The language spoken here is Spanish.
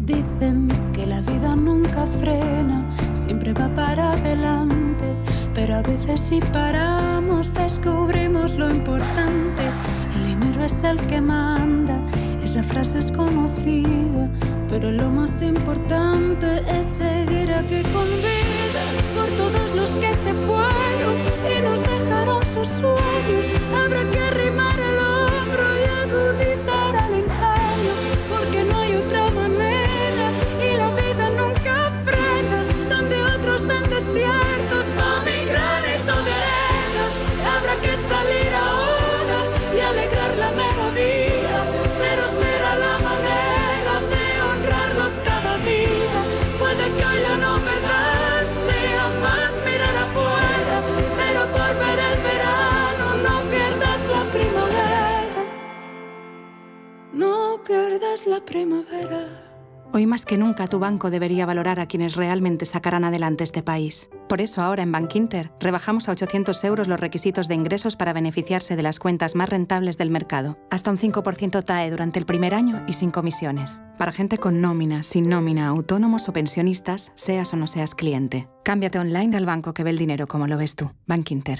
Dicen que la vida nunca frena, siempre va para adelante, pero a veces si paramos descubrimos lo importante. El dinero es el que manda, esa frase es conocida, pero lo más importante es seguir aquí con vida, por todos los que se fueron y nos dejaron sus sueños. Habrá que arrimar el hombro y agudizar al ingenio, porque no hay otra manera y la vida nunca frena. Donde otros ven desiertos va mi granito de arena. Habrá que salir ahora y alegrar la melodía, pero será la manera de honrarlos cada día. Puede que hoy la novedad sea más mirar afuera, pero por ver el verano no pierdas la primavera. No pierdas la primavera. Hoy más que nunca tu banco debería valorar a quienes realmente sacarán adelante este país. Por eso ahora en Bankinter rebajamos a 800 euros los requisitos de ingresos para beneficiarse de las cuentas más rentables del mercado. Hasta un 5% TAE durante el primer año y sin comisiones. Para gente con nómina, sin nómina, autónomos o pensionistas, seas o no seas cliente. Cámbiate online al banco que ve el dinero como lo ves tú. Bankinter.